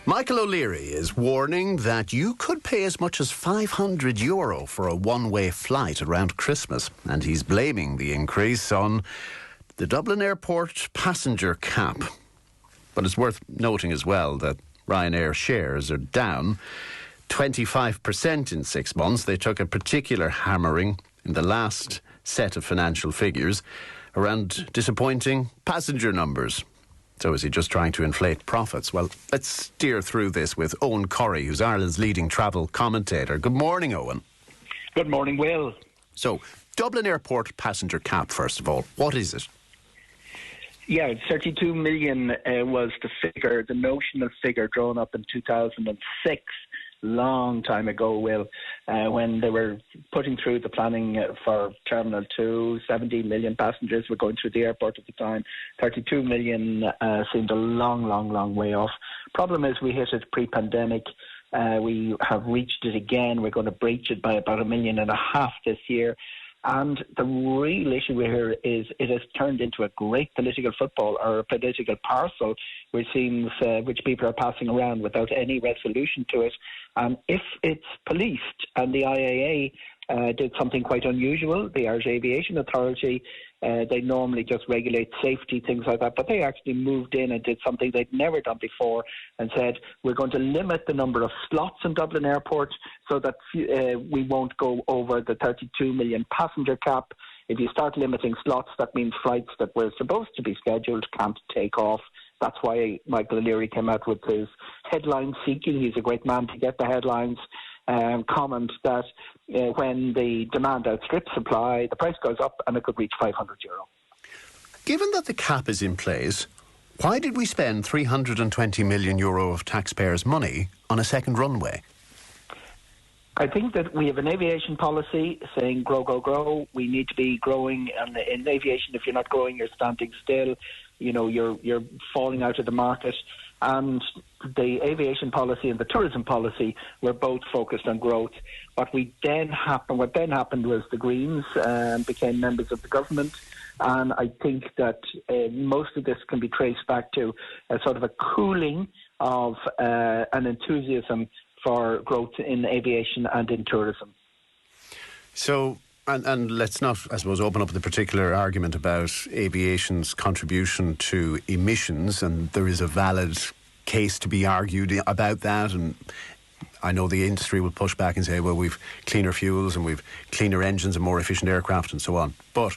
Michael O'Leary is warning that you could pay as much as €500 for a one-way flight around Christmas, and he's blaming the increase on the Dublin Airport passenger cap. But it's worth noting as well that Ryanair shares are down 25% in 6 months. They took a particular hammering in the last set of financial figures around disappointing passenger numbers. So is he just trying to inflate profits? Well, let's steer through this with Eoghan Corry, who's Ireland's leading travel commentator. Good morning, Eoghan. Good morning, Will. So, Dublin Airport passenger cap, first of all. What is it? Yeah, 32 million was the figure, the notional figure drawn up in 2006. Long time ago, Will, when they were putting through the planning for Terminal 2, 17 million passengers were going through the airport at the time. 32 million seemed a long way off. Problem is we hit it pre-pandemic. We have reached it again. We're going to breach it by about 1.5 million this year. And the real issue here is it has turned into a great political football or a political parcel, which seems which people are passing around without any resolution to it. If it's policed, and the IAA did something quite unusual, the Irish Aviation Authority, they normally just regulate safety, things like that, but they actually moved in and did something they'd never done before and said, we're going to limit the number of slots in Dublin Airport so that we won't go over the 32 million passenger cap. If you start limiting slots, that means flights that were supposed to be scheduled can't take off. That's why Michael O'Leary came out with his headline seeking. He's a great man to get the headlines. Comment that when the demand outstrips supply, the price goes up and it could reach €500. Given that the cap is in place, why did we spend €320 million of taxpayers' money on a second runway? I think that we have an aviation policy saying grow. We need to be growing, and in aviation, if you're not growing, you're standing still. You know, you're falling out of the market. And the aviation policy and the tourism policy were both focused on growth. What then happened was the Greens became members of the government, and I think that most of this can be traced back to a sort of a cooling of an enthusiasm for growth in aviation and in tourism. So, and let's not, I suppose, open up the particular argument about aviation's contribution to emissions, and there is a valid case to be argued about that, and I know the industry will push back and say, well, we've cleaner fuels and we've cleaner engines and more efficient aircraft and so on. But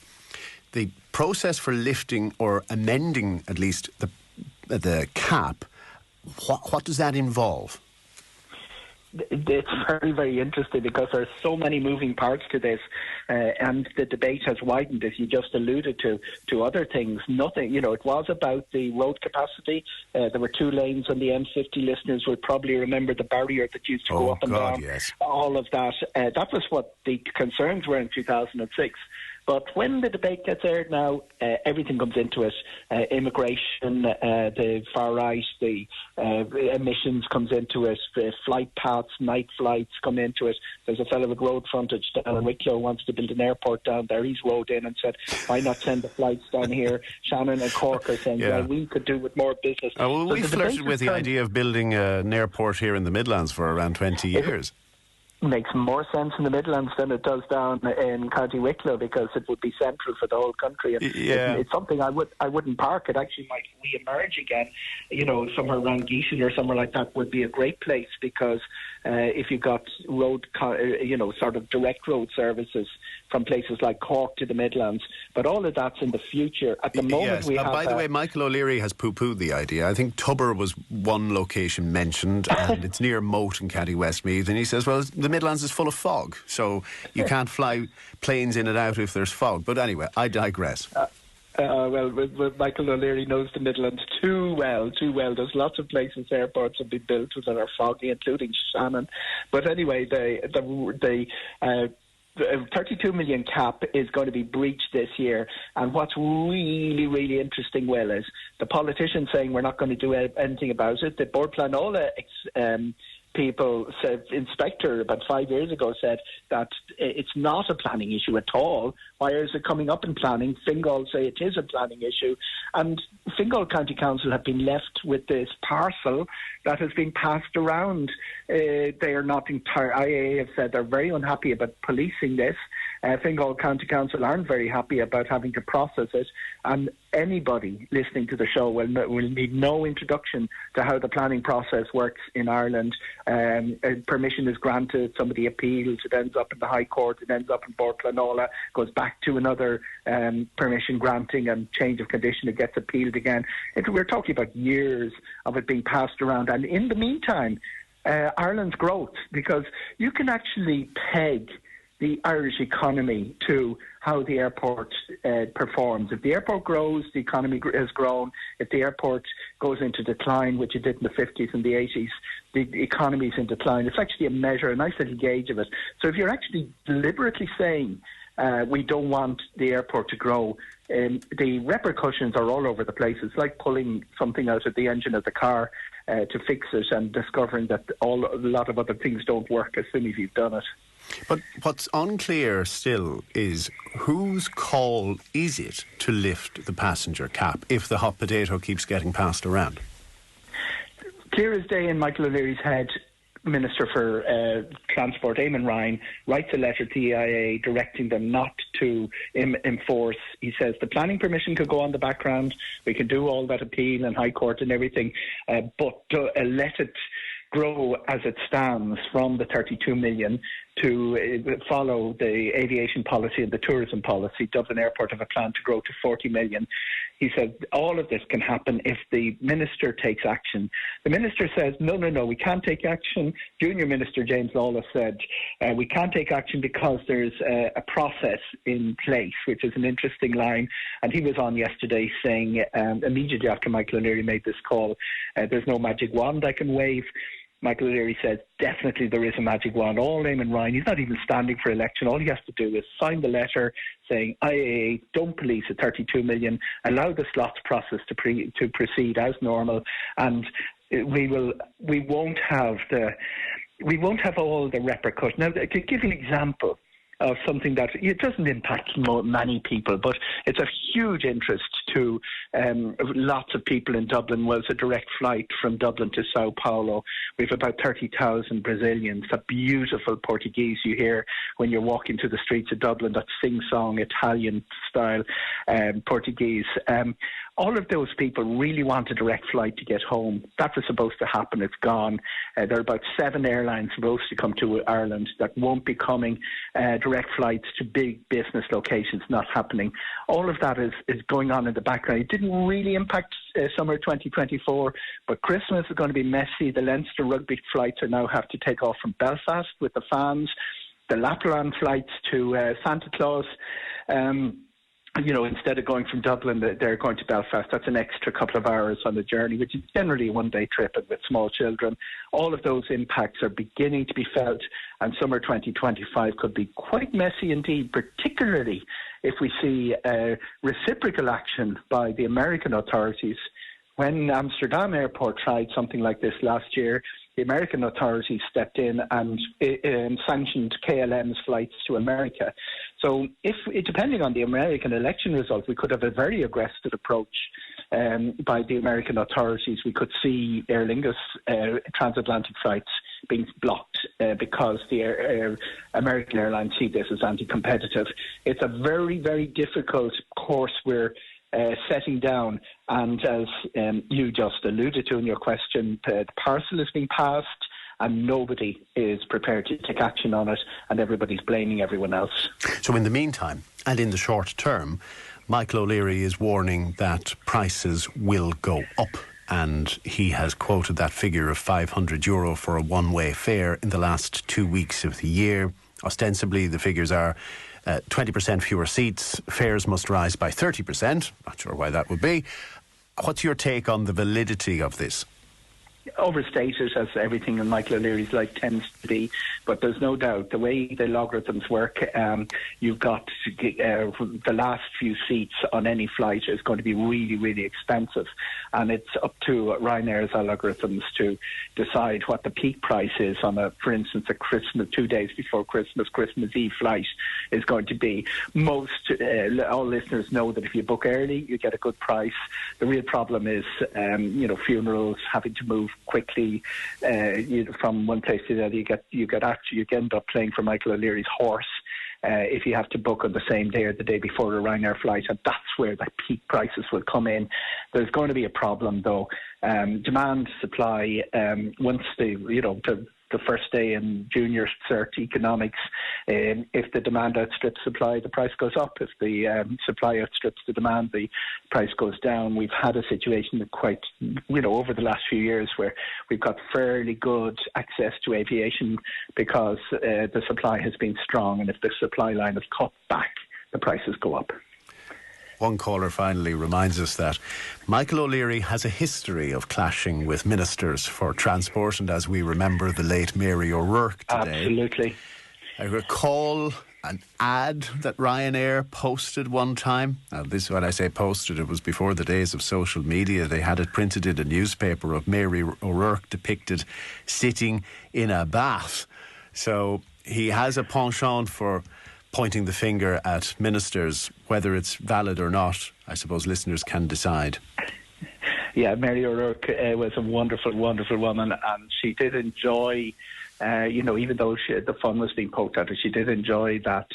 the process for lifting or amending at least the cap, what does that involve? It's very, very interesting because there are so many moving parts to this, and the debate has widened, as you just alluded to other things. Nothing, it was about the road capacity. There were 2 lanes on the M50. Listeners will probably remember the barrier that used to go up and down. Yes. All of that. That was what the concerns were in 2006. But when the debate gets aired now, everything comes into it. Immigration, the far right, the emissions comes into it. The flight paths, night flights come into it. There's a fellow with road frontage down in Wicklow who wants to build an airport down there. He's rode in and said, why not send the flights down here? Shannon and Cork are saying, well, we could do with more business. Well, we flirted with the idea of building an airport here in the Midlands for around 20 years. Makes more sense in the Midlands than it does down in County Wicklow, because it would be central for the whole country. And it's something I wouldn't park. It actually might re-emerge again. Somewhere around Geeshin or somewhere like that would be a great place, because if you've got road, sort of direct road services from places like Cork to the Midlands. But all of that's in the future. At the moment, we have... By the way, Michael O'Leary has poo-pooed the idea. I think Tubber was one location mentioned, and it's near Moat in County Westmeath. And he says, well, the Midlands is full of fog, so you can't fly planes in and out if there's fog. But anyway, I digress. Well, Michael O'Leary knows the Midlands too well. There's lots of places, airports have been built that are foggy, including Shannon. But anyway, the 32 million cap is going to be breached this year. And what's really, really interesting, Will, is the politicians saying we're not going to do anything about it. The board plan all people said, Inspector about 5 years ago said that it's not a planning issue at all. Why is it coming up in planning? Fingal say it is a planning issue. And Fingal County Council have been left with this parcel that has been passed around. They are not entire. IAA have said they're very unhappy about policing this. Fingal County Council aren't very happy about having to process it, and anybody listening to the show will need no introduction to how the planning process works in Ireland. Permission is granted, somebody appeals, it ends up in the High Court, it ends up in Bortlanola, goes back to another permission granting and change of condition, it gets appealed again. We're talking about years of it being passed around, and in the meantime, Ireland's growth, because you can actually peg the Irish economy to how the airport performs. If the airport grows, the economy has grown. If the airport goes into decline, which it did in the 50s and the 80s, the economy is in decline. It's actually a measure, a nice little gauge of it. So if you're actually deliberately saying we don't want the airport to grow, the repercussions are all over the place. It's like pulling something out of the engine of the car to fix it and discovering that a lot of other things don't work as soon as you've done it. But what's unclear still is whose call is it to lift the passenger cap if the hot potato keeps getting passed around? Clear as day in Michael O'Leary's head, Minister for Transport, Eamon Ryan, writes a letter to the EIA directing them not to enforce. He says the planning permission could go on the background. We can do all that appeal and High Court and everything, but let it grow as it stands from the 32 million to follow the aviation policy and the tourism policy. Dublin Airport have a plan to grow to 40 million. He said all of this can happen if the minister takes action. The minister says, no, we can't take action. Junior Minister James Lawless said, we can't take action because there's a process in place, which is an interesting line. And he was on yesterday saying, immediately after Michael O'Leary made this call, there's no magic wand I can wave. Michael O'Leary says, definitely there is a magic wand. All Eamon Ryan, he's not even standing for election. All he has to do is sign the letter saying, IAA, don't police at 32 million, allow the slots process to proceed as normal, and we won't have all the repercussions. Now, to give you an example of something that it doesn't impact many people, but it's of huge interest to lots of people in Dublin. Was a direct flight from Dublin to Sao Paulo. We have about 30,000 Brazilians, that beautiful Portuguese you hear when you're walking through the streets of Dublin, that sing-song Italian style Portuguese. All of those people really want a direct flight to get home. That was supposed to happen. It's gone. There are about 7 airlines supposed to come to Ireland that won't be coming. Direct flights to big business locations not happening. All of that is going on in the background. It didn't really impact summer 2024, but Christmas is going to be messy. The Leinster rugby flights are now have to take off from Belfast with the fans. The Lapland flights to Santa Claus. Instead of going from Dublin, they're going to Belfast. That's an extra couple of hours on the journey, which is generally a one-day trip and with small children. All of those impacts are beginning to be felt, and summer 2025 could be quite messy indeed, particularly if we see reciprocal action by the American authorities. When Amsterdam Airport tried something like this last year, the American authorities stepped in and sanctioned KLM's flights to America. So depending on the American election result, we could have a very aggressive approach by the American authorities. We could see Aer Lingus transatlantic flights being blocked because the American airlines see this as anti-competitive. It's a very, very difficult course we're setting down, and as you just alluded to in your question, the parcel is being passed and nobody is prepared to take action on it, and everybody's blaming everyone else. So in the meantime, and in the short term, Michael O'Leary is warning that prices will go up, and he has quoted that figure of €500 for a one-way fare in the last 2 weeks of the year. Ostensibly, the figures are 20% fewer seats, fares must rise by 30%. Not sure why that would be. What's your take on the validity of this? Overstated, as everything in Michael O'Leary's life tends to be, but there's no doubt the way the logarithms work, you've got the last few seats on any flight is going to be really, really expensive, and it's up to Ryanair's algorithms to decide what the peak price is on for instance, a Christmas 2 days before Christmas Eve flight is going to be. All listeners know that if you book early, you get a good price. The real problem is, funerals, having to move quickly from one place to the other. You end up playing for Michael O'Leary's horse if you have to book on the same day or the day before a Ryanair flight, and that's where the peak prices will come in. There's going to be a problem, though. Demand, supply, once the first day in junior cert economics, if the demand outstrips supply, the price goes up. If the supply outstrips the demand, the price goes down. We've had a situation that over the last few years where we've got fairly good access to aviation because the supply has been strong, and if the supply line is cut back, the prices go up. One caller finally reminds us that Michael O'Leary has a history of clashing with ministers for transport, and as we remember the late Mary O'Rourke today. Absolutely. I recall an ad that Ryanair posted one time. Now, this, when I say posted, it was before the days of social media. They had it printed in a newspaper of Mary O'Rourke depicted sitting in a bath. So he has a penchant for pointing the finger at ministers. Whether it's valid or not, I suppose listeners can decide. Yeah, Mary O'Rourke was a wonderful, wonderful woman, and she did enjoy, even though the fun was being poked at her, she did enjoy that.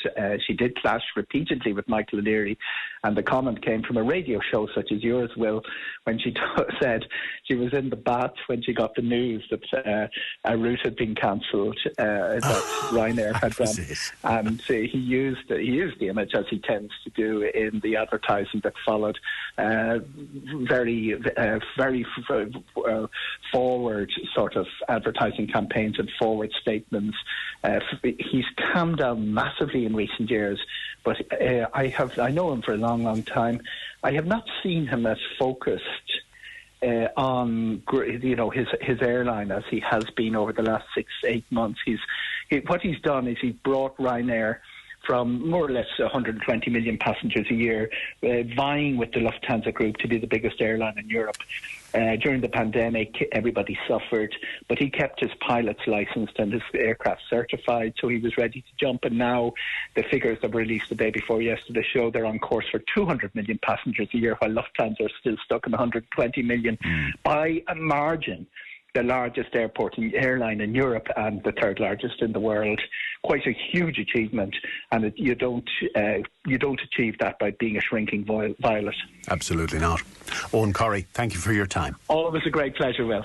She did clash repeatedly with Michael O'Leary, and the comment came from a radio show such as yours, Will, when she said she was in the bath when she got the news that a route had been cancelled, that Ryanair had done, and he used the image, as he tends to do in the advertising that followed, very forward sort of advertising campaigns and forward statements. He's calmed down massively in recent years, but I know him for a long, long time. I have not seen him as focused on his airline as he has been over the last 6-8 months. What he's done is he's brought Ryanair from more or less 120 million passengers a year, vying with the Lufthansa Group to be the biggest airline in Europe. During the pandemic, everybody suffered, but he kept his pilots licensed and his aircraft certified, so he was ready to jump. And now the figures that were released the day before yesterday show they're on course for 200 million passengers a year, while Lufthansa are still stuck in 120 million by a margin. The largest airline in Europe and the third largest in the world. Quite a huge achievement, and you don't achieve that by being a shrinking violet. Absolutely not. Eoghan Corry, thank you for your time. Always a great pleasure, Will.